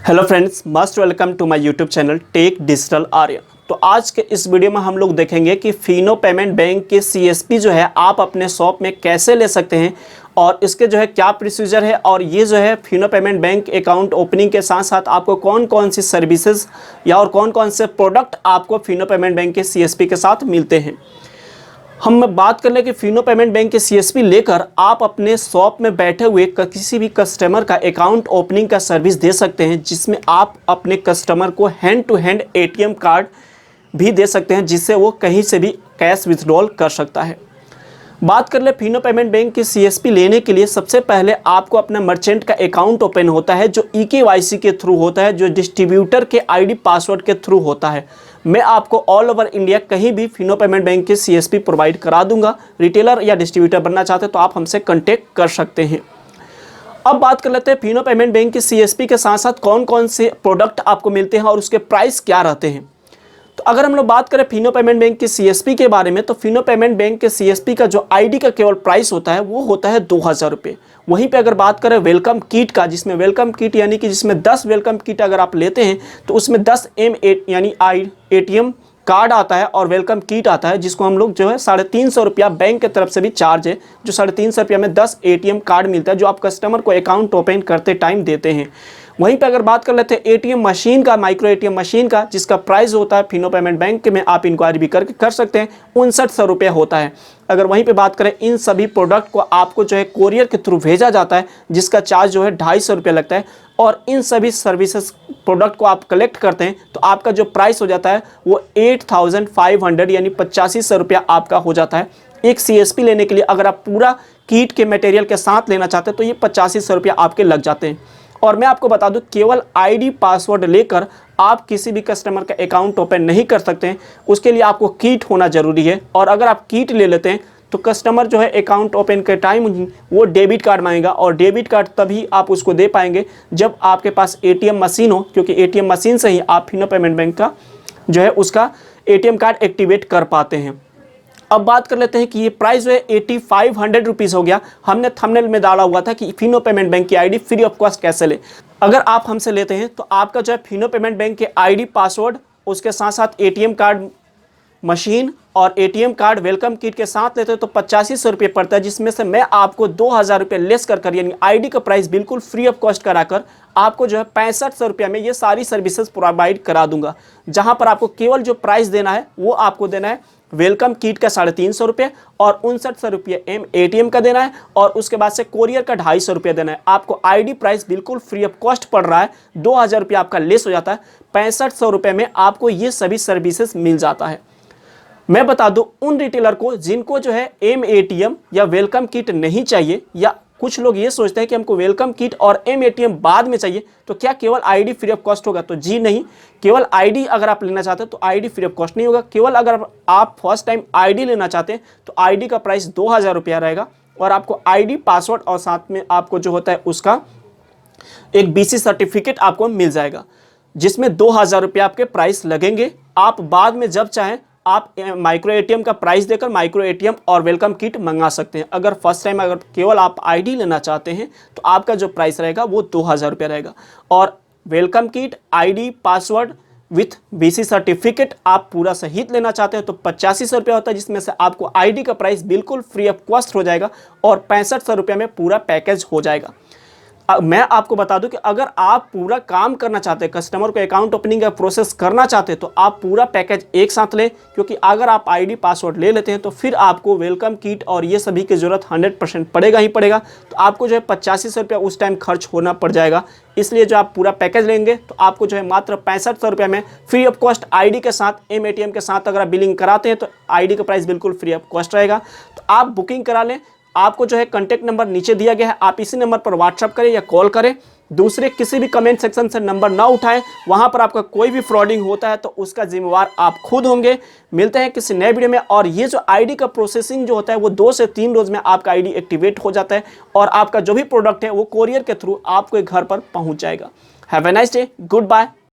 Hello friends, must welcome to my YouTube channel tech digital Aryan. तो आज के इस वीडियो में हम लोग देखेंगे कि फिनो पेमेंट बैंक के सीएसपी जो है आप अपने शॉप में कैसे ले सकते हैं और इसके जो है क्या प्रोसीजर है, और ये जो है Fino payment bank account opening के साथ साथ आपको कौन कौन सी सर्विसेज या और कौन कौन से प्रोडक्ट आपको फिनो पेमेंट बैंक के सीएसपी के साथ मिलते हैं। हम बात कर लें कि फिनो पेमेंट बैंक के सीएसपी लेकर आप अपने शॉप में बैठे हुए किसी भी कस्टमर का अकाउंट ओपनिंग का सर्विस दे सकते हैं, जिसमें आप अपने कस्टमर को hand to hand ATM card भी दे सकते हैं, जिससे वो कहीं से भी कैश विथड्रॉल कर सकता है। बात कर ले फिनो पेमेंट बैंक के सीएसपी लेने के लिए सबसे पहले आपको अपना मर्चेंट का अकाउंट ओपन होता है, जो ईकेवाईसी के थ्रू होता है, जो डिस्ट्रीब्यूटर के आईडी पासवर्ड के थ्रू होता है। मैं आपको ऑल ओवर इंडिया कहीं भी फिनो पेमेंट बैंक के सीएसपी प्रोवाइड करा दूंगा। रिटेलर या डिस्ट्रीब्यूटर बनना चाहते हैं तो आप हमसे कांटेक्ट कर सकते हैं। अब बात कर लेते हैं फिनो पेमेंट बैंक के सीएसपी के साथ साथ कौन कौन से प्रोडक्ट आपको मिलते हैं और उसके प्राइस क्या रहते हैं। तो अगर हम लोग बात करें फिनो पेमेंट बैंक के सीएसपी के बारे में, तो फिनो पेमेंट बैंक के सीएसपी का जो आईडी का केवल प्राइस होता है वो होता है 2000 रुपये। वहीं पे अगर बात करें वेलकम किट का, जिसमें वेलकम किट यानी कि जिसमें 10 वेलकम किट अगर आप लेते हैं तो उसमें 10 M8 यानी एटीएम कार्ड आता है और वेलकम किट आता है, जिसको हम लोग जो है 350 रुपया बैंक की तरफ से भी चार्ज है, जो 350 रुपया में 10 एटीएम कार्ड मिलता है, जो आप कस्टमर को अकाउंट ओपन करते टाइम देते हैं। वहीं पे अगर बात कर लेते हैं एटीएम मशीन का, माइक्रो एटीएम मशीन का, जिसका प्राइस होता है फिनो पेमेंट बैंक में आप इंक्वायरी भी करके कर सकते हैं, 5900 रुपये होता है। अगर वहीं पे बात करें इन सभी प्रोडक्ट को आपको जो है कोरियर के थ्रू भेजा जाता है, जिसका चार्ज जो है 250 रुपये लगता है, और इन सभी सर्विसेज प्रोडक्ट को आप कलेक्ट करते हैं तो आपका जो प्राइस हो जाता है वो 8500 यानी 8500 रुपया आपका हो जाता है। एक सीएसपी लेने के लिए अगर आप पूरा किट के मटेरियल के साथ लेना चाहते हैं तो ये 8500 रुपया आपके लग जाते हैं। और मैं आपको बता दूं, केवल आईडी पासवर्ड लेकर आप किसी भी कस्टमर का अकाउंट ओपन नहीं कर सकते हैं, उसके लिए आपको किट होना ज़रूरी है। और अगर आप किट ले लेते हैं तो कस्टमर जो है अकाउंट ओपन के टाइम वो डेबिट कार्ड मांगेगा, और डेबिट कार्ड तभी आप उसको दे पाएंगे जब आपके पास एटीएम मशीन हो, क्योंकि एटीएम मशीन से ही आप फिनो पेमेंट बैंक का जो है उसका एटीएम कार्ड एक्टिवेट कर पाते हैं। अब बात कर लेते हैं कि ये प्राइस जो है 8500 रुपीज़ हो गया। हमने थंबनेल में डाला हुआ था कि फिनो पेमेंट बैंक की आईडी फ्री ऑफ कॉस्ट कैसे ले। अगर आप हमसे लेते हैं तो आपका जो है फिनो पेमेंट बैंक के आईडी पासवर्ड, उसके साथ साथ एटीएम कार्ड मशीन और एटीएम कार्ड वेलकम किट के साथ लेते हैं तो 8500 रुपये पड़ता है, जिसमें से मैं आपको 2000 रुपये लेस कर यानी आईडी का प्राइस बिल्कुल फ्री ऑफ कॉस्ट कराकर आपको जो है 6500 रुपये में ये सारी सर्विसेज प्रोवाइड करा दूंगा। जहां पर आपको केवल जो प्राइस देना है वो आपको देना है वेलकम किट का 350 रुपये और 5900 रुपये एटीएम का देना है, और उसके बाद से कोरियर का 250 रुपये देना है। आपको आईडी प्राइस बिल्कुल फ्री ऑफ कॉस्ट पड़ रहा है, 2000 रुपये आपका लेस हो जाता है, 6500 रुपये में आपको ये सभी सर्विसेज मिल जाता है। मैं बता दूं उन रिटेलर को जिनको जो है एटीएम या वेलकम किट नहीं चाहिए, या कुछ लोग ये सोचते हैं कि हमको वेलकम किट और एटीएम बाद में चाहिए, तो क्या केवल आईडी फ्री ऑफ कॉस्ट होगा? तो जी नहीं, केवल आईडी अगर आप लेना चाहते हैं तो आईडी फ्री ऑफ कॉस्ट नहीं होगा। केवल अगर आप फर्स्ट टाइम आईडी लेना चाहते हैं तो आईडी का प्राइस 2000 रुपया रहेगा, और आपको आईडी पासवर्ड और साथ में आपको जो होता है उसका एक बीसी सर्टिफिकेट आपको मिल जाएगा, जिसमें 2000 रुपया आपके प्राइस लगेंगे। आप बाद में जब चाहें आप माइक्रो एटीएम का प्राइस देकर माइक्रो एटीएम और वेलकम किट मंगा सकते हैं। अगर फर्स्ट टाइम अगर केवल आप आईडी लेना चाहते हैं तो आपका जो प्राइस रहेगा वो 2000 रुपया रहेगा, और welcome kit, ID, password with BC certificate आप पूरा सहित लेना चाहते हैं तो 8500 रुपया होता है, जिसमें से आपको आईडी का प्राइस बिल्कुल फ्री ऑफ कॉस्ट हो जाएगा और 6500 रुपये में पूरा पैकेज हो जाएगा। मैं आपको बता दूं कि अगर आप पूरा काम करना चाहते हैं, कस्टमर को अकाउंट ओपनिंग का प्रोसेस करना चाहते हैं, तो आप पूरा पैकेज एक साथ लें, क्योंकि अगर आप आईडी पासवर्ड ले लेते हैं तो फिर आपको वेलकम किट और ये सभी की ज़रूरत 100% पड़ेगा ही पड़ेगा। तो आपको जो है 8500 रुपया उस टाइम खर्च होना पड़ जाएगा। इसलिए जो आप पूरा पैकेज लेंगे तो आपको जो है मात्र 6500 रुपये में फ्री ऑफ कॉस्ट आईडी के साथ एटीएम के साथ अगर आप बिलिंग कराते हैं तो आईडी का प्राइस बिल्कुल फ्री ऑफ कॉस्ट रहेगा। तो आप बुकिंग करा लें। आपको जो है कॉन्टैक्ट नंबर नीचे दिया गया है, आप इसी नंबर पर व्हाट्सअप करें या कॉल करें। दूसरे किसी भी कमेंट सेक्शन से नंबर ना उठाएं, वहां पर आपका कोई भी फ्रॉडिंग होता है तो उसका जिम्मेवार आप खुद होंगे। मिलते हैं किसी नए वीडियो में। और ये जो आईडी का प्रोसेसिंग जो होता है वो 2 से 3 रोज में आपका आईडी एक्टिवेट हो जाता है, और आपका जो भी प्रोडक्ट है वो कोरियर के थ्रू आपके घर पर पहुंच जाएगा। Have a nice day, good bye.